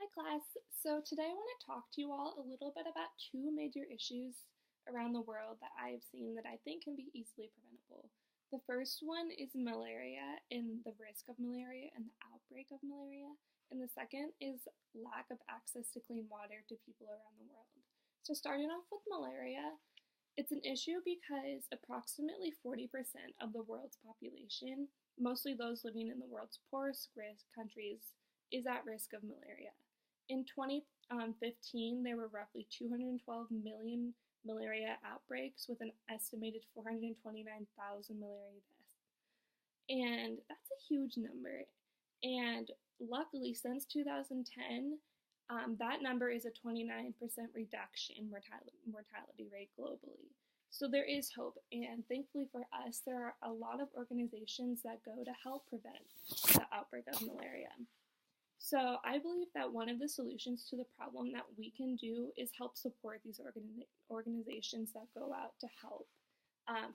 Hi class. So today I want to talk to you all a little bit about two major issues around the world that I have seen that I think can be easily preventable. The first one is malaria and the risk of malaria and the outbreak of malaria. And the second is lack of access to clean water to people around the world. So starting off with malaria, it's an issue because approximately 40% of the world's population, mostly those living in the world's poorest countries, is at risk of malaria. In 2015, there were roughly 212 million malaria outbreaks with an estimated 429,000 malaria deaths. And that's a huge number. And luckily, since 2010, that number is a 29% reduction in mortality rate globally. So there is hope, and thankfully for us, there are a lot of organizations that go to help prevent the outbreak of malaria. So I believe that one of the solutions to the problem that we can do is help support these organizations that go out to help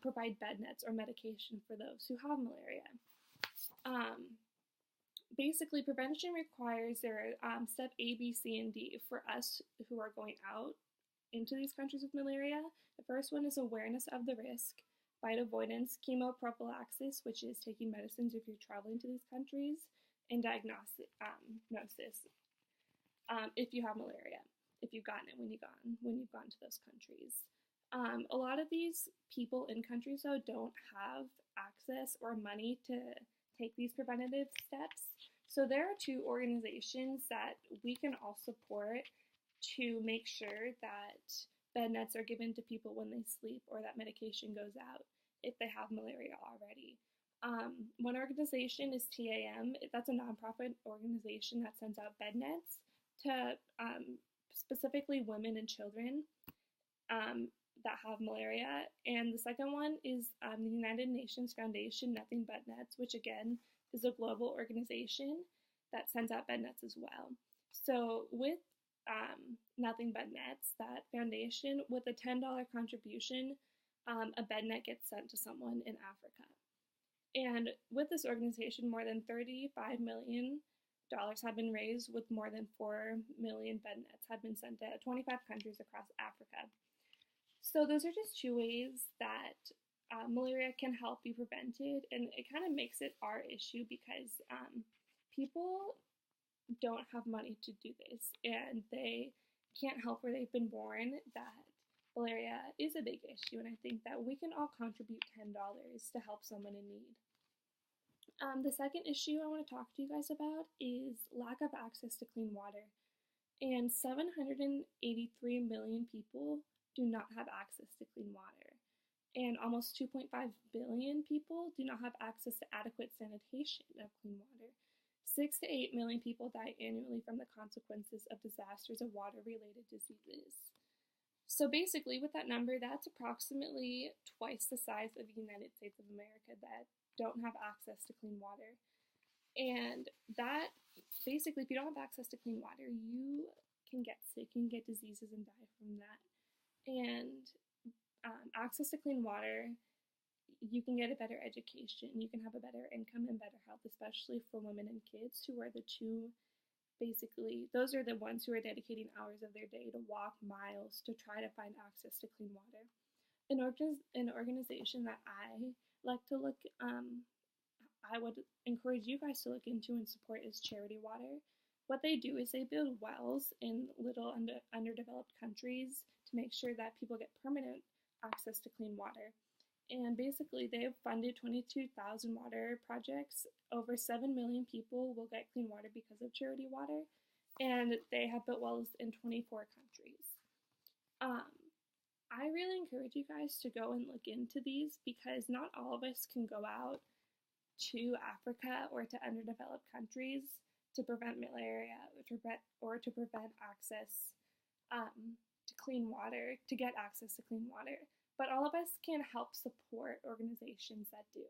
provide bed nets or medication for those who have malaria. Basically, prevention requires there are step A, B, C, and D for us who are going out into these countries with malaria. The first one is awareness of the risk, bite avoidance, chemoprophylaxis, which is taking medicines if you're traveling to these countries, and diagnosis if you have malaria, if you've gotten it when you've gone to those countries. A lot of these people in countries though don't have access or money to take these preventative steps. So there are two organizations that we can all support to make sure that bed nets are given to people when they sleep or that medication goes out if they have malaria already. One organization is TAM. That's a nonprofit organization that sends out bed nets to specifically women and children that have malaria. And the second one is the United Nations Foundation Nothing But Nets, which again is a global organization that sends out bed nets as well. So with Nothing But Nets, that foundation, with a $10 contribution, a bed net gets sent to someone in Africa. And with this organization, more than $35 million have been raised, with more than 4 million bed nets have been sent to 25 countries across Africa. So those are just two ways that malaria can help be prevented, and it kind of makes it our issue because people don't have money to do this, and they can't help where they've been born. That malaria is a big issue, and I think that we can all contribute $10 to help someone in need. The second issue I want to talk to you guys about is lack of access to clean water. And 783 million people do not have access to clean water. And almost 2.5 billion people do not have access to adequate sanitation of clean water. 6 to 8 million people die annually from the consequences of disasters of water-related diseases. So basically, with that number, that's approximately twice the size of the United States of America that don't have access to clean water. And that, basically, if you don't have access to clean water, you can get sick, you can get diseases and die from that. And access to clean water, you can get a better education, you can have a better income and better health, especially for women and kids, who are the two, basically, those are the ones who are dedicating hours of their day to walk miles to try to find access to clean water. An organization that I like to look, I would encourage you guys to look into and support is Charity Water. What they do is they build wells in little underdeveloped countries to make sure that people get permanent access to clean water. And basically, they have funded 22,000 water projects. Over 7 million people will get clean water because of Charity Water, and they have built wells in 24 countries. I really encourage you guys to go and look into these because not all of us can go out to Africa or to underdeveloped countries to prevent malaria or to prevent access to clean water, to get access to clean water. But all of us can help support organizations that do.